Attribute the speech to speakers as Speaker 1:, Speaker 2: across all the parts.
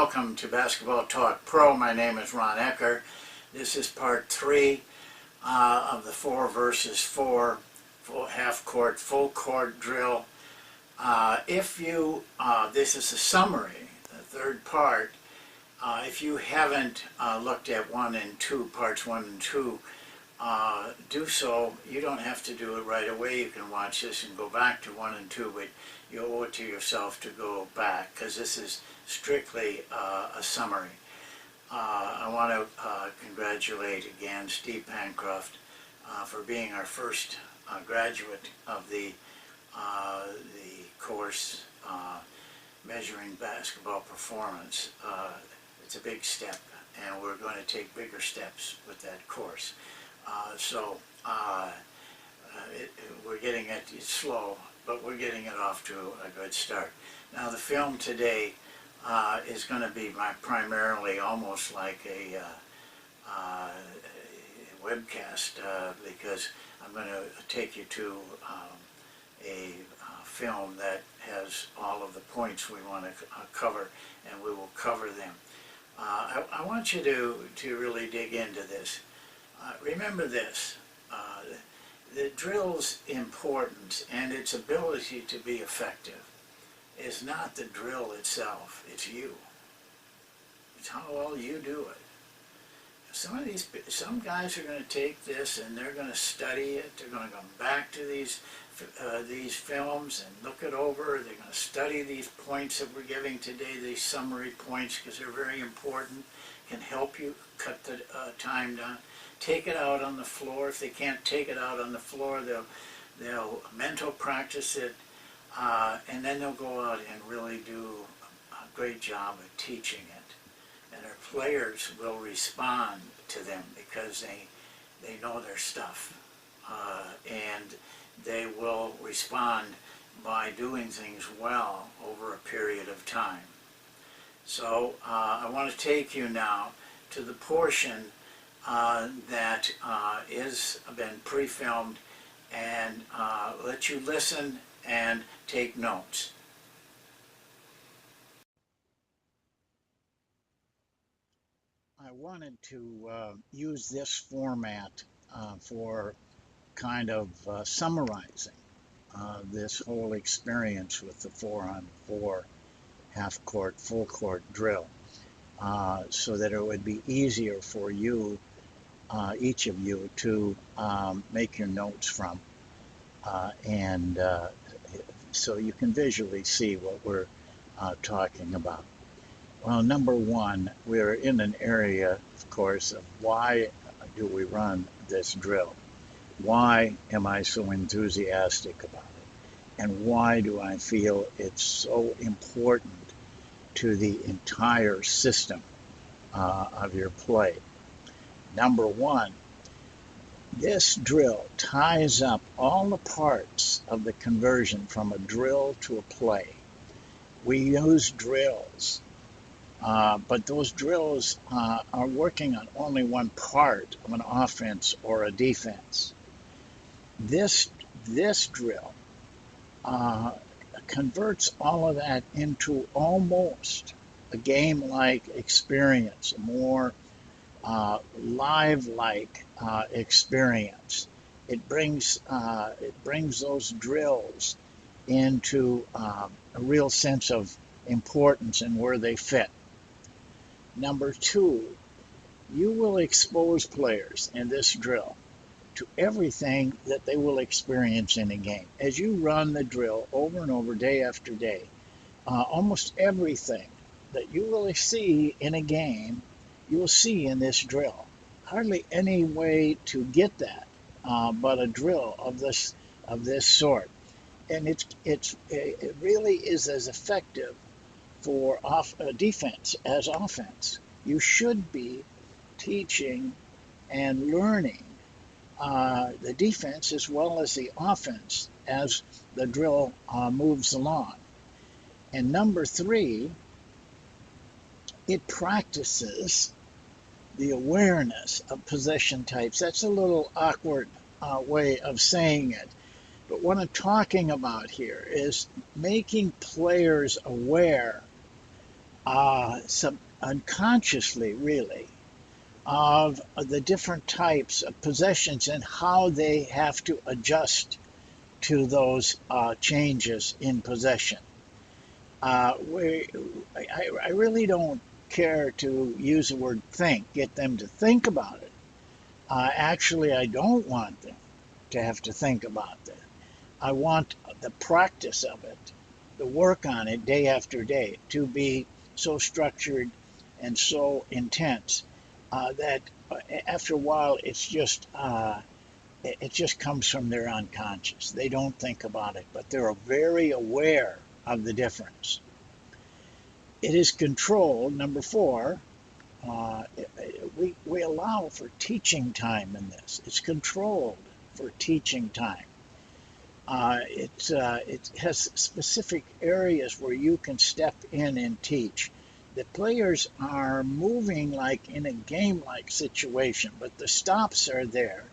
Speaker 1: welcome to Basketball Talk Pro. My name is Ron Ekker. This is part 3 of the 4 versus 4 full half court, full court drill. This is a summary, the third part. If you haven't looked at 1 and 2, parts 1 and 2, do so. You don't have to do it right away. You can watch this and go back to 1 and 2, but you owe it to yourself to go back because this is strictly a summary. I want to congratulate again Steve Pancroft for being our first graduate of the course measuring basketball performance. It's a big step, and we're going to take bigger steps with that course. We're getting it slow, but we're getting it off to a good start. Now the film today is going to be primarily almost like a webcast because I'm going to take you to a film that has all of the points we want to cover, and we will cover them. I want you to really dig into this. Remember this, the drill's importance and its ability to be effective is not the drill itself, it's you. It's how well you do it. Some guys are going to take this and they're going to study it. They're going to come back to these films and look it over. They're going to study these points that we're giving today, these summary points, because they're very important, can help you cut the time down. Take it out on the floor. If they can't take it out on the floor, they'll mental practice it, and then they'll go out and really do a great job of teaching it. And our players will respond to them because they know their stuff, and they will respond by doing things well over a period of time. So I want to take you now to the portion that is been pre-filmed, and let you listen and take notes. I wanted to use this format for kind of summarizing this whole experience with the 4-on-4 half court, full court drill, so that it would be easier for you, each of you, to make your notes from, and so you can visually see what we're talking about. Well, number one, we're in an area, of course, of why do we run this drill? Why am I so enthusiastic about it? And why do I feel it's so important to the entire system of your play? Number one, this drill ties up all the parts of the conversion from a drill to a play. We use drills, but those drills are working on only one part of an offense or a defense. This drill converts all of that into almost a game-like experience, a more live-like experience. It brings those drills into a real sense of importance and where they fit. Number two, you will expose players in this drill to everything that they will experience in a game. As you run the drill over and over, day after day, almost everything that you will see in a game, you will see in this drill. Hardly any way to get that but a drill of this sort. And it really is as effective for defense as offense. You should be teaching and learning the defense as well as the offense as the drill moves along. And number three, it practices the awareness of possession types. That's a little awkward way of saying it. But what I'm talking about here is making players aware unconsciously, really, of the different types of possessions and how they have to adjust to those changes in possession. We, I really don't care to use the word think, get them to think about it. Actually, I don't want them to have to think about that. I want the practice of it, the work on it day after day to be so structured and so intense that after a while it just comes from their unconscious. They don't think about it, but they're very aware of the difference. It is controlled. Number four, we allow for teaching time in this. It's controlled for teaching time. It has specific areas where you can step in and teach. The players are moving like in a game-like situation, but the stops are there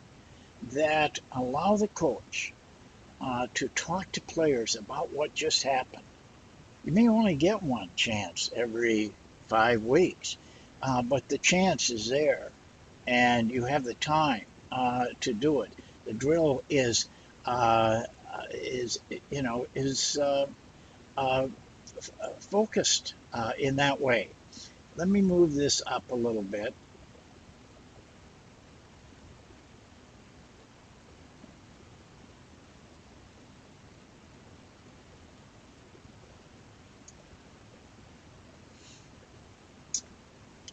Speaker 1: that allow the coach to talk to players about what just happened. You may only get one chance every 5 weeks, but the chance is there, and you have the time to do it. The drill uh, is is uh, focused in that way. Let me move this up a little bit.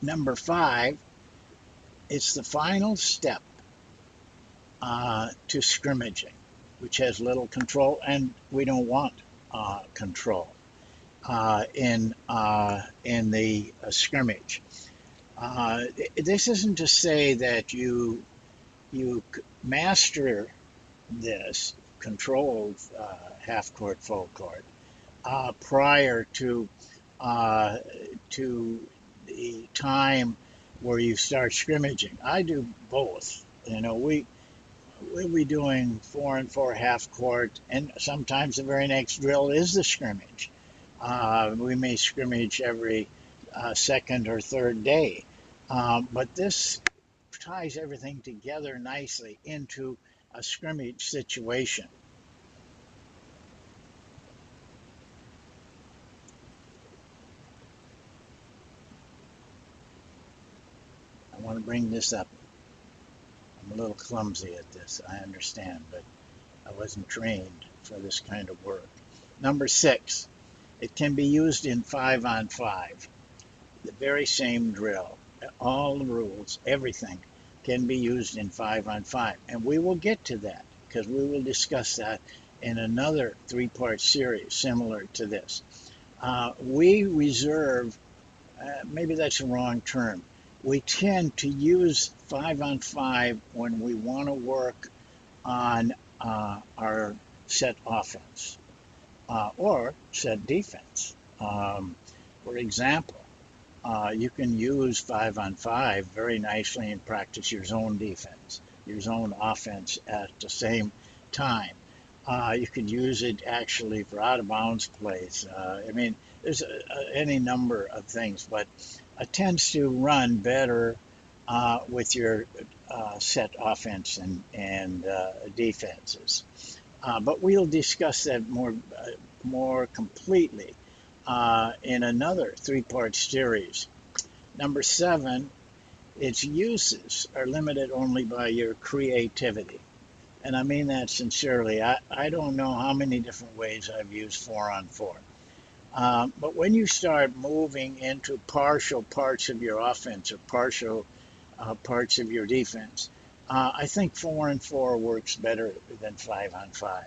Speaker 1: Number five, it's the final step to scrimmaging, which has little control, and we don't want control in the scrimmage. This isn't to say that you master this controlled half court, full court prior uh, to the time where you start scrimmaging. I do both. We'll be doing 4-on-4 half court, and sometimes the very next drill is the scrimmage. We may scrimmage every second or third day, but this ties everything together nicely into a scrimmage situation. I want to bring this up. I'm a little clumsy at this, I understand, but I wasn't trained for this kind of work. Number six, it can be used in 5-on-5. The very same drill, all the rules, everything can be used in 5-on-5. And we will get to that because we will discuss that in another three-part series similar to this. We reserve, maybe that's the wrong term, we tend to use 5-on-5 when we want to work on our set offense or set defense. For example, you can use 5-on-5 very nicely and practice your zone defense, your zone offense at the same time. You could use it actually for out of bounds plays. I mean, there's any number of things, but it tends to run better with your set offense and defenses. But we'll discuss that more completely in another three-part series. Number seven, its uses are limited only by your creativity. And I mean that sincerely. I don't know how many different ways I've used 4-on-4. But when you start moving into partial parts of your offense or partial parts of your defense, I think 4-on-4 works better than 5-on-5.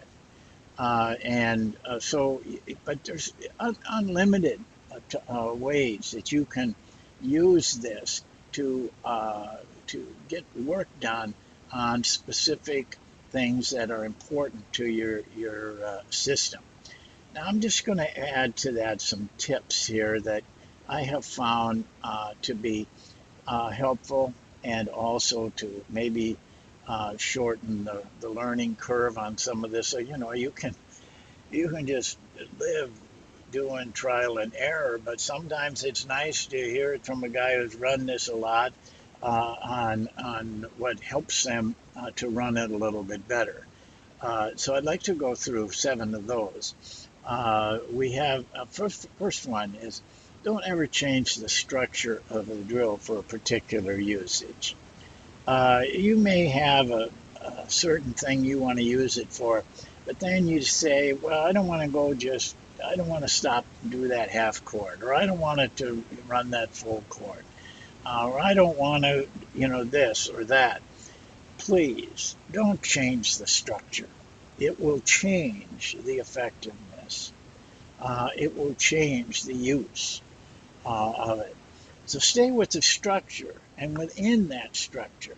Speaker 1: But there's unlimited ways that you can use this to get work done on specific things that are important to your system. Now, I'm just going to add to that some tips here that I have found to be helpful and also to maybe shorten the learning curve on some of this. So, you can just live doing trial and error, but sometimes it's nice to hear it from a guy who's run this a lot on what helps them to run it a little bit better. So I'd like to go through 7 of those. We have first one is don't ever change the structure of a drill for a particular usage. You may have a certain thing you want to use it for, but then you say, well, I don't want to stop and do that half chord, or I don't want it to run that full chord, or I don't want to, this or that. Please don't change the structure. It will change the effectiveness. It will change the use of it. So stay with the structure, and within that structure,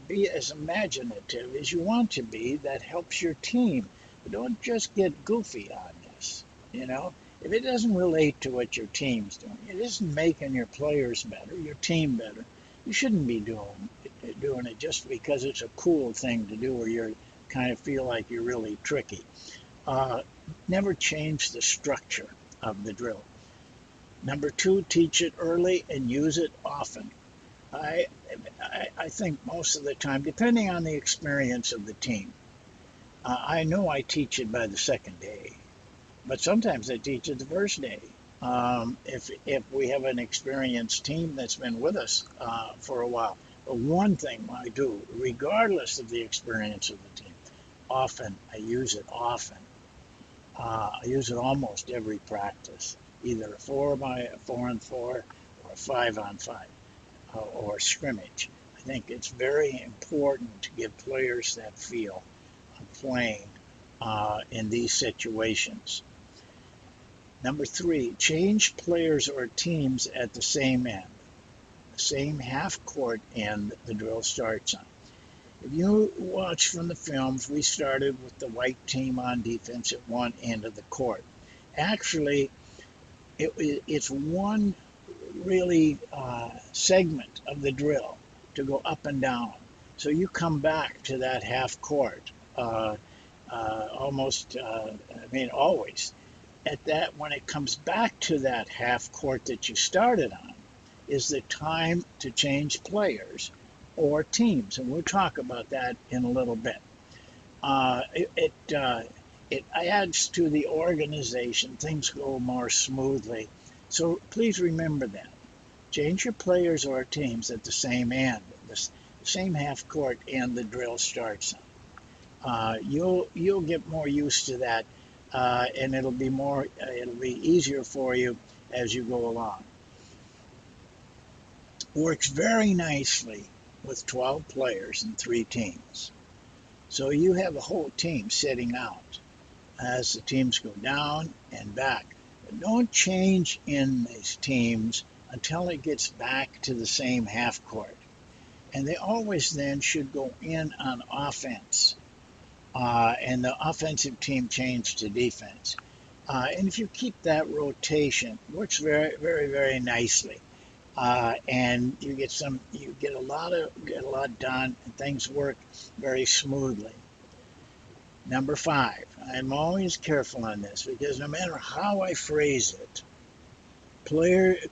Speaker 1: be as imaginative as you want to be. That helps your team. But don't just get goofy on this. You know, if it doesn't relate to what your team's doing, it isn't making your players better, your team better. You shouldn't be doing it just because it's a cool thing to do, or you kind of feel like you're really tricky. Uh, Never change the structure of the drill. Number 2, teach it early and use it often. I, I think most of the time, depending on the experience of the team, I know I teach it by the second day, but sometimes I teach it the first day. If we have an experienced team that's been with us for a while, but one thing I do, regardless of the experience of the team, often I use it often. I use it almost every practice, either a 4-on-4 or a 5-on-5 or scrimmage. I think it's very important to give players that feel of playing in these situations. Number 3, change players or teams at the same end, the same half court end the drill starts on. If you watch from the films, we started with the white team on defense at one end of the court. Actually, it's one really segment of the drill to go up and down. So you come back to that half court always. At that, when it comes back to that half court that you started on, is the time to change players or teams, and we'll talk about that in a little bit. It adds to the organization. Things go more smoothly. So please remember that. Change your players or teams at the same end, the same half court end the drill starts on. You'll get more used to that, and it'll be easier for you as you go along. Works very nicely with 12 players and 3 teams. So you have a whole team sitting out as the teams go down and back. But don't change in these teams until it gets back to the same half court. And they always then should go in on offense. And the offensive team change to defense. And if you keep that rotation, it works very, very, very nicely. And you get a lot done, and things work very smoothly. Number 5, I'm always careful on this because no matter how I phrase it,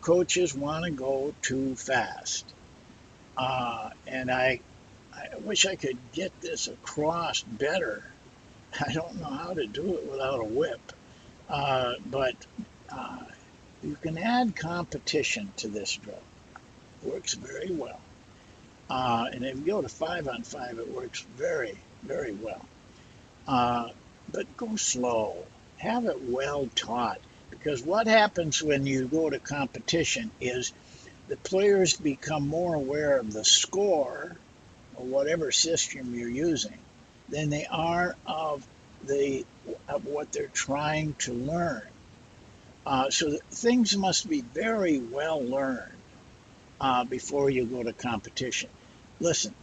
Speaker 1: coaches want to go too fast. And I wish I could get this across better. I don't know how to do it without a whip, but you can add competition to this drill. Works very well. And if you go to 5-on-5, it works very, very well. But go slow. Have it well taught. Because what happens when you go to competition is the players become more aware of the score, or whatever system you're using, than they are of what they're trying to learn. So things must be very well learned before you go to competition. Listen,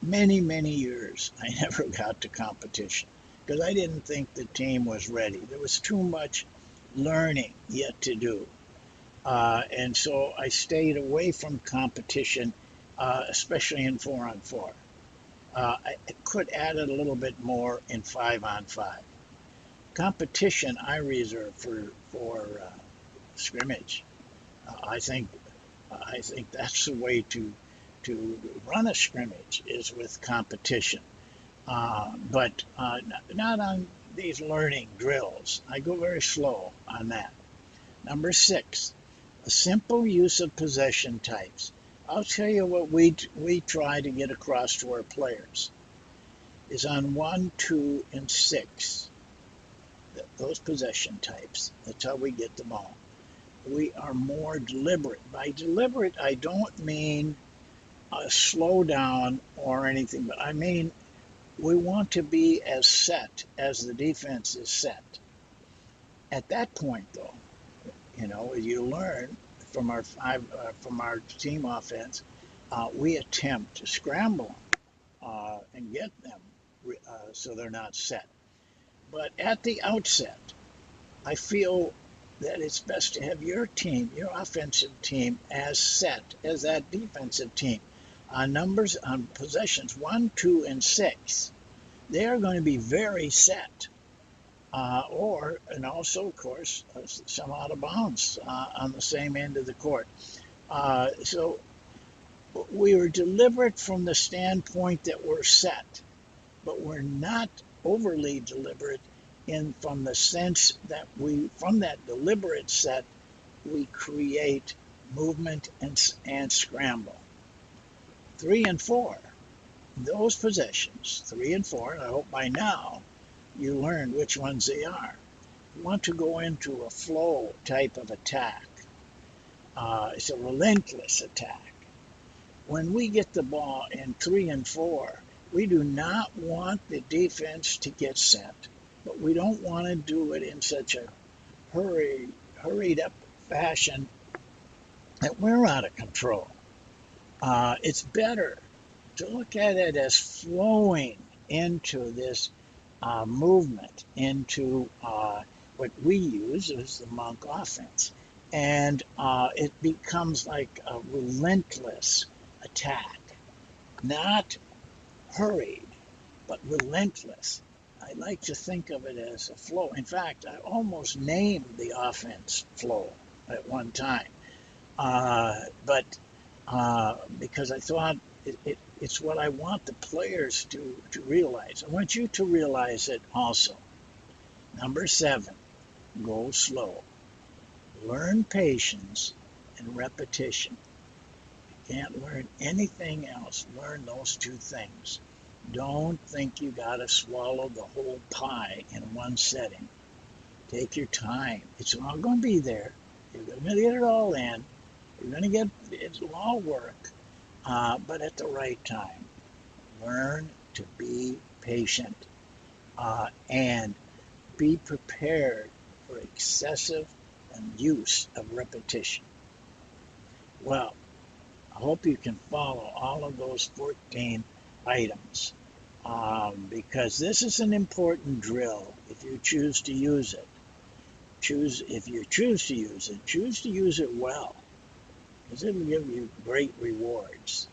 Speaker 1: many, many years I never got to competition because I didn't think the team was ready. There was too much learning yet to do. And so I stayed away from competition, especially in 4-on-4. I could add it a little bit more in 5-on-5. Competition I reserve for scrimmage. I think that's the way to run a scrimmage is with competition. But not on these learning drills. I go very slow on that. Number 6, a simple use of possession types. I'll tell you what we try to get across to our players is on 1, 2, and 6. Those possession types. That's how we get the ball. We are more deliberate. By deliberate, I don't mean slow down or anything, but I mean we want to be as set as the defense is set. At that point, though, you learn from our team offense, we attempt to scramble and get them so they're not set. But at the outset, I feel that it's best to have your team, your offensive team, as set as that defensive team. On numbers, on possessions 1, 2, and 6, they are going to be very set. And also, of course, some out of bounds on the same end of the court. So we were deliberate from the standpoint that we're set, but we're not overly deliberate from the sense that from that deliberate set, we create movement and scramble. 3 and 4, those possessions, 3 and 4, and I hope by now you learned which ones they are. You want to go into a flow type of attack. It's a relentless attack. When we get the ball in 3 and 4, we do not want the defense to get set, but we don't want to do it in such a hurried up fashion that we're out of control. It's better to look at it as flowing into this movement, into what we use as the Monk offense. And it becomes like a relentless attack, not hurried, but relentless. I like to think of it as a flow. In fact, I almost named the offense flow at one time, but because I thought it's what I want the players to realize. I want you to realize it also. Number 7, go slow. Learn patience and repetition. You can't learn anything else. Learn those 2 things. Don't think you got to swallow the whole pie in one setting. Take your time. It's all going to be there. You're going to get it all in. You're going to get it'll all work, but at the right time. Learn to be patient and be prepared for excessive use of repetition. Well, I hope you can follow all of those 14 items because this is an important drill if you choose to use it. If you choose to use it well, because it will give you great rewards.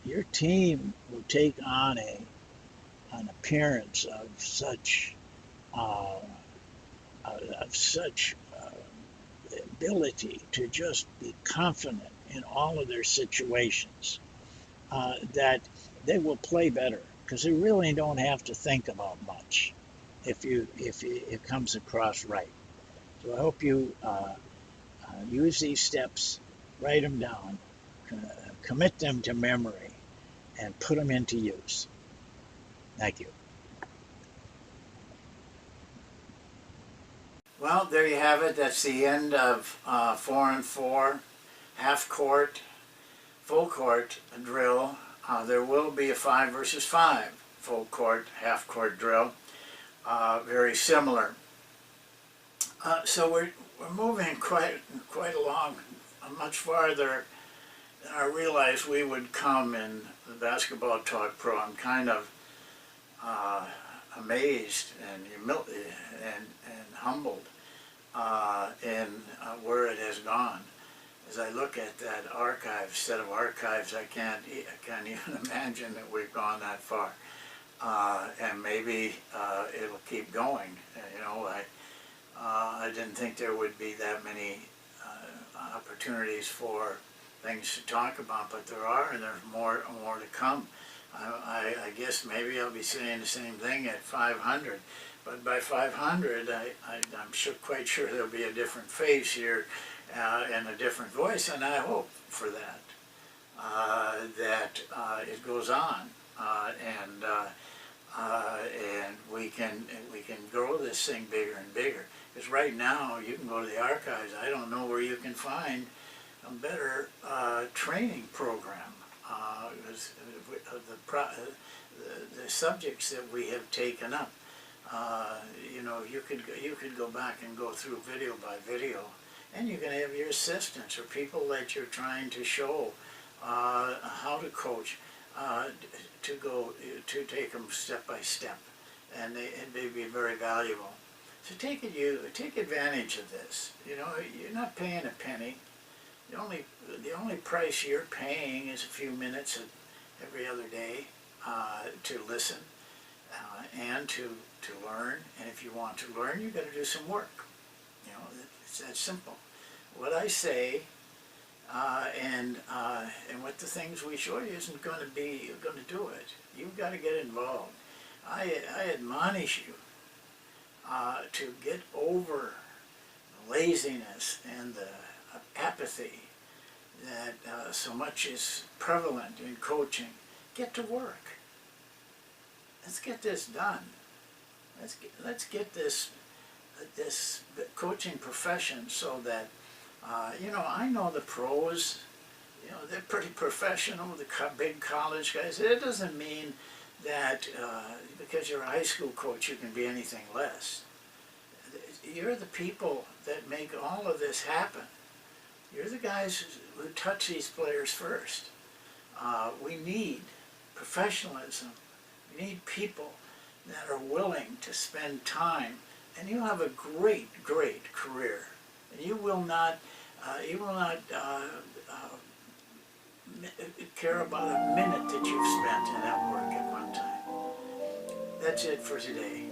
Speaker 1: Your team will take on an appearance of such ability to just be confident in all of their situations that they will play better because they really don't have to think about much if it comes across right. So I hope you use these steps, write them down, commit them to memory, and put them into use. Thank you. Well, there you have it. That's the end of 4 and 4, half court, full court drill. There will be a 5 versus 5 full court, half court drill. Very similar. So we're moving quite along, much farther than I realized we would come in the Basketball Talk Pro. I'm kind of amazed and humbled in where it has gone. As I look at that set of archives, I can't even imagine that we've gone that far.
Speaker 2: and maybe it'll keep going. You know, I didn't think there would be that many opportunities for things to talk about, but there are, and there's more to come. I guess maybe I'll be saying the same thing at 500, but by 500, I'm quite sure there'll be a different face here and a different voice, and I hope for that. That it goes on, and we can grow this thing bigger and bigger. Because right now you can go to the archives. I don't know where you can find a better training program. The subjects that we have taken up. You know, you could go back and go through video by video, and you can have your assistants or people that you're trying to show how to coach, to take them step by step, and they'd be very valuable. So take advantage of this. You know, you're not paying a penny. The only price you're paying is a few minutes every other day to listen and to learn. And if you want to learn, you've got to do some work. You know, it's that simple. What I say and what the things we show you isn't going to do it. You've got to get involved. I admonish you to get over the laziness and the apathy that so much is prevalent in coaching. Get to work. Let's get this done. Let's get this coaching profession so that you know, I know the pros. You know, they're pretty professional. The big college guys. It doesn't mean that because you're a high school coach you can be anything less. You're the people that make all of this happen. You're the guys who touch these players first. We need professionalism. We need people that are willing to spend time, and you have a great career, and you will not care about a minute that you've spent in that work at one time. That's it for today.